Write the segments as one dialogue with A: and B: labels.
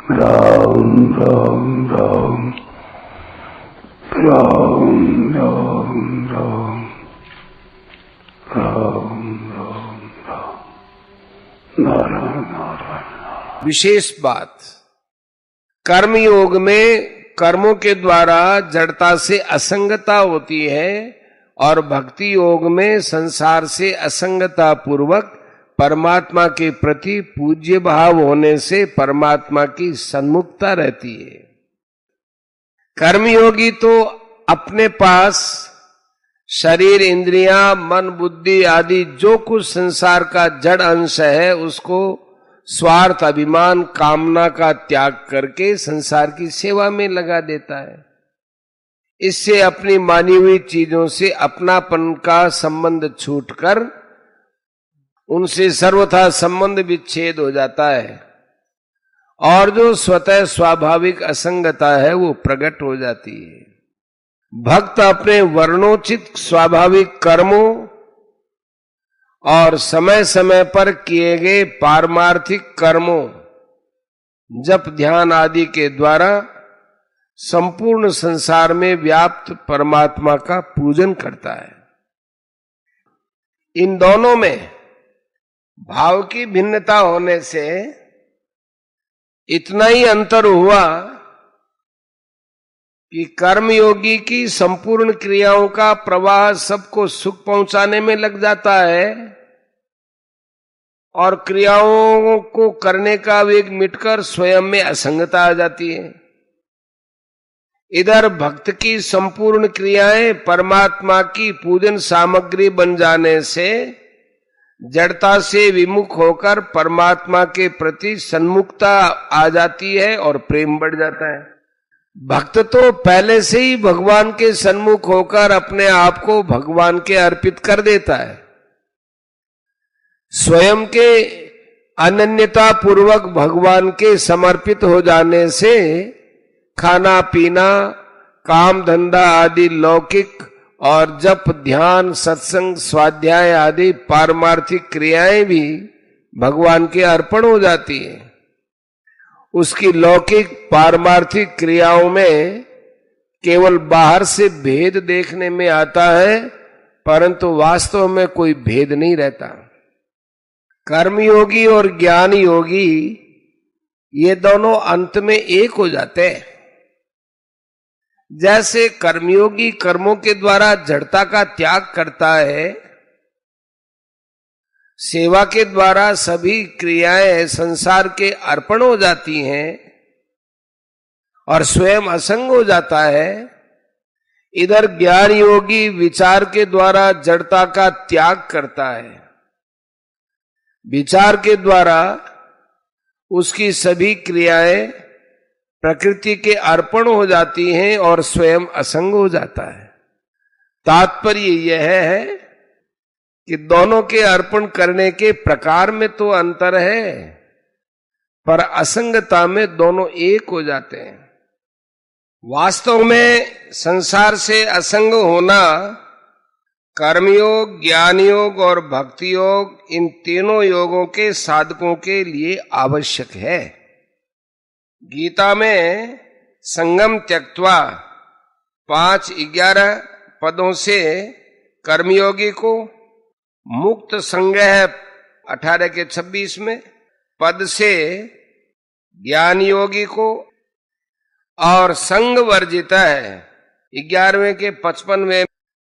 A: राम राम राम राम राम राम राम राम राम नारायण नारायण।
B: विशेष बात, कर्मयोग में कर्मों के द्वारा जड़ता से असंगता होती है और भक्ति योग में संसार से असंगता पूर्वक परमात्मा के प्रति पूज्य भाव होने से परमात्मा की सन्मुखता रहती है। कर्मयोगी तो अपने पास शरीर, इंद्रियां, मन, बुद्धि आदि जो कुछ संसार का जड़ अंश है उसको स्वार्थ, अभिमान, कामना का त्याग करके संसार की सेवा में लगा देता है। इससे अपनी मानी हुई चीजों से अपनापन का संबंध छूटकर उनसे सर्वथा संबंध विच्छेद हो जाता है और जो स्वतः स्वाभाविक असंगता है वो प्रकट हो जाती है। भक्त अपने वर्णोचित स्वाभाविक कर्मों और समय समय पर किए गए पारमार्थिक कर्मों, जप, ध्यान आदि के द्वारा संपूर्ण संसार में व्याप्त परमात्मा का पूजन करता है। इन दोनों में भाव की भिन्नता होने से इतना ही अंतर हुआ कि कर्मयोगी की संपूर्ण क्रियाओं का प्रवाह सबको सुख पहुंचाने में लग जाता है और क्रियाओं को करने का वेग मिटकर स्वयं में असंगता आ जाती है। इधर भक्त की संपूर्ण क्रियाएं परमात्मा की पूजन सामग्री बन जाने से जड़ता से विमुख होकर परमात्मा के प्रति सन्मुखता आ जाती है और प्रेम बढ़ जाता है। भक्त तो पहले से ही भगवान के सन्मुख होकर अपने आप को भगवान के अर्पित कर देता है। स्वयं के अनन्यता पूर्वक भगवान के समर्पित हो जाने से खाना पीना, काम धंधा आदि लौकिक और जप, ध्यान, सत्संग, स्वाध्याय आदि पारमार्थिक क्रियाएं भी भगवान के अर्पण हो जाती है। उसकी लौकिक पारमार्थिक क्रियाओं में केवल बाहर से भेद देखने में आता है, परंतु वास्तव में कोई भेद नहीं रहता। कर्मयोगी और ज्ञान योगी ये दोनों अंत में एक हो जाते हैं। जैसे कर्मयोगी कर्मों के द्वारा जड़ता का त्याग करता है, सेवा के द्वारा सभी क्रियाएं संसार के अर्पण हो जाती हैं और स्वयं असंग हो जाता है, इधर ज्ञान योगी विचार के द्वारा जड़ता का त्याग करता है। विचार के द्वारा उसकी सभी क्रियाएं प्रकृति के अर्पण हो जाती हैं और स्वयं असंग हो जाता है। तात्पर्य यह है कि दोनों के अर्पण करने के प्रकार में तो अंतर है, पर असंगता में दोनों एक हो जाते हैं। वास्तव में संसार से असंग होना कर्मयोग, ज्ञान योग और भक्ति योग, इन तीनों योगों के साधकों के लिए आवश्यक है। गीता में संगम त्यक्त्वा 5-11 पदों से कर्मयोगी को, मुक्त संग्रह 18 के 26 में पद से ज्ञान योगी को और संग वर्जित है 11वें के 55वें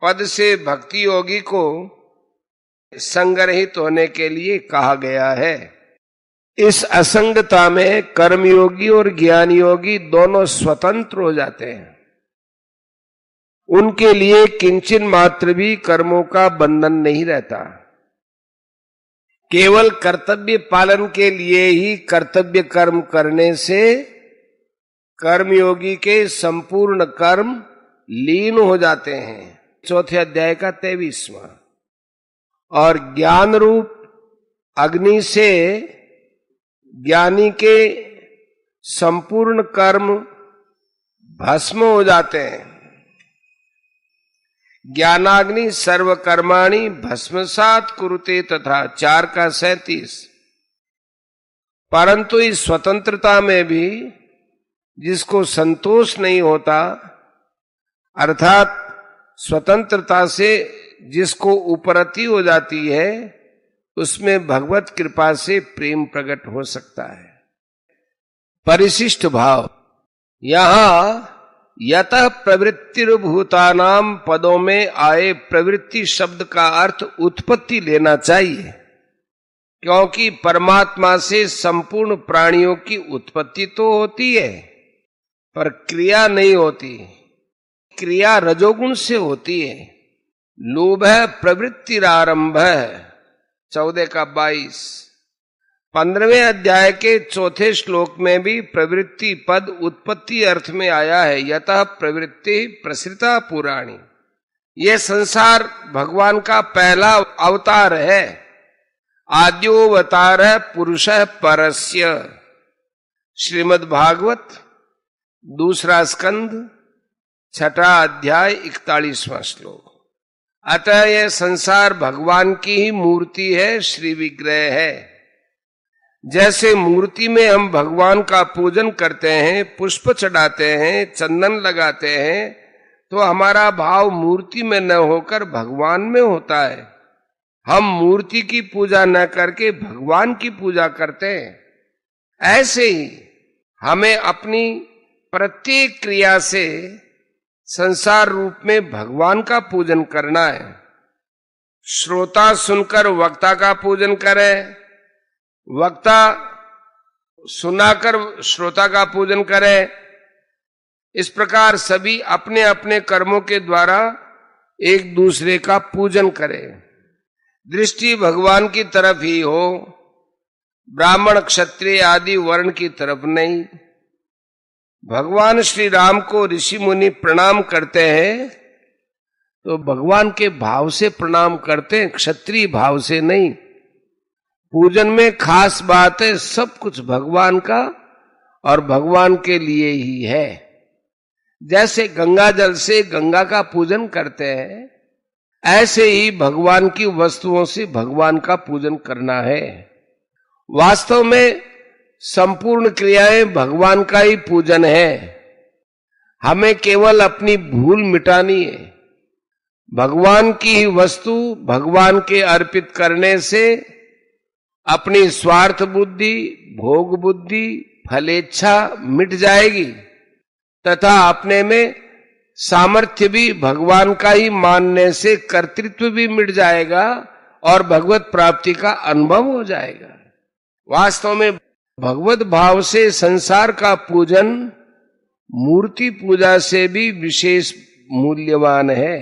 B: पद से भक्ति योगी को संग्रहित होने के लिए कहा गया है। इस असंगता में कर्मयोगी और ज्ञान योगी दोनों स्वतंत्र हो जाते हैं। उनके लिए किंचन मात्र भी कर्मों का बंधन नहीं रहता। केवल कर्तव्य पालन के लिए ही कर्तव्य कर्म करने से कर्मयोगी के संपूर्ण कर्म लीन हो जाते हैं। 4 अध्याय का 23वां। और ज्ञान रूप अग्नि से ज्ञानी के संपूर्ण कर्म भस्म हो जाते हैं। ज्ञानाग्नि सर्व कर्माणि भस्मसात कुरुते तथा 4 का 37। परंतु इस स्वतंत्रता में भी जिसको संतोष नहीं होता, अर्थात स्वतंत्रता से जिसको उपरति हो जाती है, उसमें भगवत कृपा से प्रेम प्रकट हो सकता है। परिशिष्ट भाव, यहां यतः प्रवृत्तिर्भूतानाम पदों में आए प्रवृत्ति शब्द का अर्थ उत्पत्ति लेना चाहिए, क्योंकि परमात्मा से संपूर्ण प्राणियों की उत्पत्ति तो होती है पर क्रिया नहीं होती। क्रिया रजोगुण से होती है। लोभ है प्रवृत्तिरारंभ है 14:22। 15वें अध्याय के 4थे श्लोक में भी प्रवृत्ति पद उत्पत्ति अर्थ में आया है। यतः प्रवृत्ति प्रसृता पुराणी। यह संसार भगवान का पहला अवतार है। आद्योवतार है पुरुष परस्य। श्रीमद् भागवत 2 स्कंद 6 अध्याय 41वां श्लोक। अतः यह संसार भगवान की ही मूर्ति है, श्री विग्रह है। जैसे मूर्ति में हम भगवान का पूजन करते हैं, पुष्प चढ़ाते हैं, चंदन लगाते हैं, तो हमारा भाव मूर्ति में न होकर भगवान में होता है। हम मूर्ति की पूजा न करके भगवान की पूजा करते हैं। ऐसे ही हमें अपनी प्रत्येक क्रिया से संसार रूप में भगवान का पूजन करना है। श्रोता सुनकर वक्ता का पूजन करे, वक्ता सुनाकर श्रोता का पूजन करे। इस प्रकार सभी अपने अपने कर्मों के द्वारा एक दूसरे का पूजन करें। दृष्टि भगवान की तरफ ही हो, ब्राह्मण क्षत्रिय आदि वर्ण की तरफ नहीं। भगवान श्री राम को ऋषि मुनि प्रणाम करते हैं तो भगवान के भाव से प्रणाम करते हैं, क्षत्रिय भाव से नहीं। पूजन में खास बात है, सब कुछ भगवान का और भगवान के लिए ही है। जैसे गंगा जल से गंगा का पूजन करते हैं, ऐसे ही भगवान की वस्तुओं से भगवान का पूजन करना है। वास्तव में संपूर्ण क्रियाएं भगवान का ही पूजन है। हमें केवल अपनी भूल मिटानी है। भगवान की वस्तु भगवान के अर्पित करने से अपनी स्वार्थ बुद्धि, भोग बुद्धि, फलेच्छा मिट जाएगी तथा अपने में सामर्थ्य भी भगवान का ही मानने से कर्तृत्व भी मिट जाएगा और भगवत प्राप्ति का अनुभव हो जाएगा। वास्तव में भगवत भाव से संसार का पूजन मूर्ति पूजा से भी विशेष मूल्यवान है।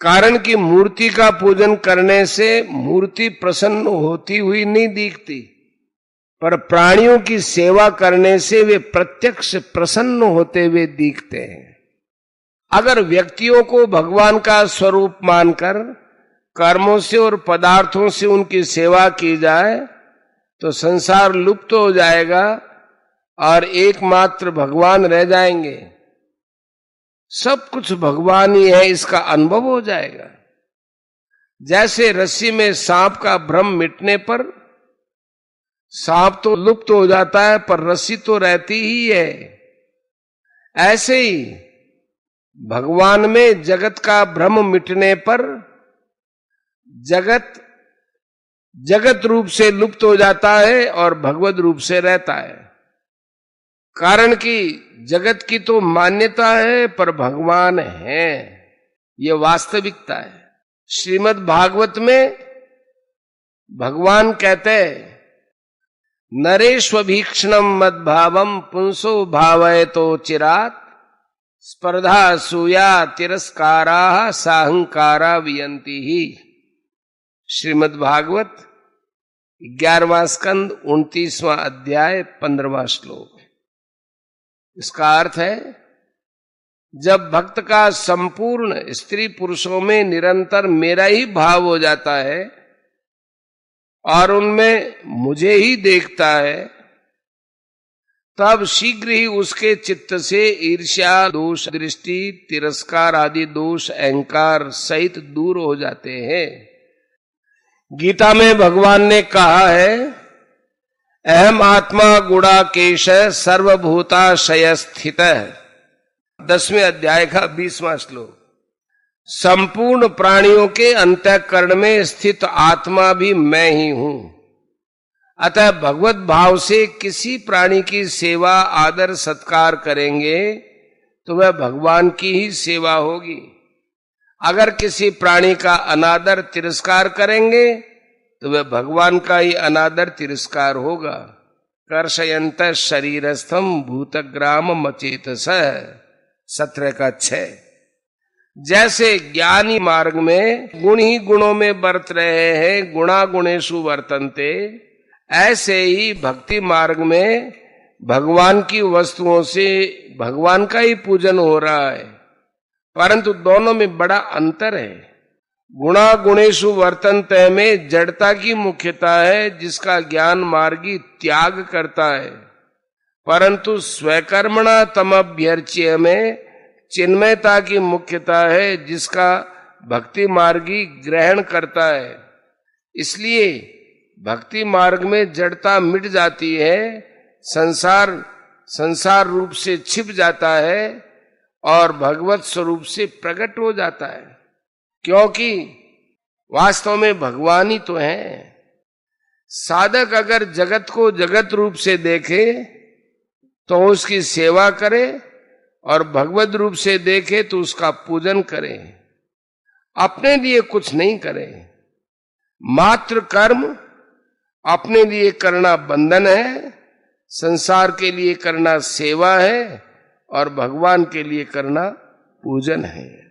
B: कारण कि मूर्ति का पूजन करने से मूर्ति प्रसन्न होती हुई नहीं दिखती, पर प्राणियों की सेवा करने से वे प्रत्यक्ष प्रसन्न होते हुए दिखते हैं। अगर व्यक्तियों को भगवान का स्वरूप मानकर कर्मों से और पदार्थों से उनकी सेवा की जाए तो संसार लुप्त हो जाएगा और एकमात्र भगवान रह जाएंगे। सब कुछ भगवान ही है, इसका अनुभव हो जाएगा। जैसे रस्सी में सांप का भ्रम मिटने पर सांप तो लुप्त हो जाता है पर रस्सी तो रहती ही है, ऐसे ही भगवान में जगत का भ्रम मिटने पर जगत रूप से लुप्त हो जाता है और भगवत रूप से रहता है। कारण कि जगत की तो मान्यता है पर भगवान है, ये वास्तविकता है। श्रीमद् भागवत में भगवान कहते हैं, नरेष्वभीक्षणम मद्भावम पुंसो भावयतो चिरात् स्पर्धा सूया तिरस्कारा साहंकारा वियंती ही। श्रीमद् भागवत 11वां स्कंद 29वां अध्याय 15वां श्लोक। इसका अर्थ है, जब भक्त का संपूर्ण स्त्री पुरुषों में निरंतर मेरा ही भाव हो जाता है और उनमें मुझे ही देखता है, तब शीघ्र ही उसके चित्त से ईर्ष्या, दोष, दृष्टि, तिरस्कार आदि दोष अहंकार सहित दूर हो जाते हैं। गीता में भगवान ने कहा है, अहम आत्मा गुणाकेश सर्वभूताशय स्थित। 10वें अध्याय का 20वां श्लोक। संपूर्ण प्राणियों के अंतःकरण में स्थित आत्मा भी मैं ही हूं। अतः भगवत भाव से किसी प्राणी की सेवा आदर सत्कार करेंगे तो वह भगवान की ही सेवा होगी। अगर किसी प्राणी का अनादर तिरस्कार करेंगे तो वह भगवान का ही अनादर तिरस्कार होगा। कर्षयंत शरीरस्थम भूतग्राम मचेतस 17 का 6। जैसे ज्ञानी मार्ग में गुण ही गुणों में बरत रहे हैं, गुणा गुणेषु वर्तन्ते, ऐसे ही भक्ति मार्ग में भगवान की वस्तुओं से भगवान का ही पूजन हो रहा है, परंतु दोनों में बड़ा अंतर है। गुणा गुणेषु वर्तन्ते में जड़ता की मुख्यता है, जिसका ज्ञान मार्गी त्याग करता है, परंतु स्वकर्मणा तमभ्यर्च्य में चिन्मयता की मुख्यता है, जिसका भक्ति मार्गी ग्रहण करता है। इसलिए भक्ति मार्ग में जड़ता मिट जाती है, संसार रूप से छिप जाता है और भगवत स्वरूप से प्रकट हो जाता है, क्योंकि वास्तव में भगवान ही तो है। साधक अगर जगत को जगत रूप से देखे तो उसकी सेवा करे, और भगवत रूप से देखे तो उसका पूजन करे। अपने लिए कुछ नहीं करे। मात्र कर्म अपने लिए करना बंधन है, संसार के लिए करना सेवा है, और भगवान के लिए करना पूजन है।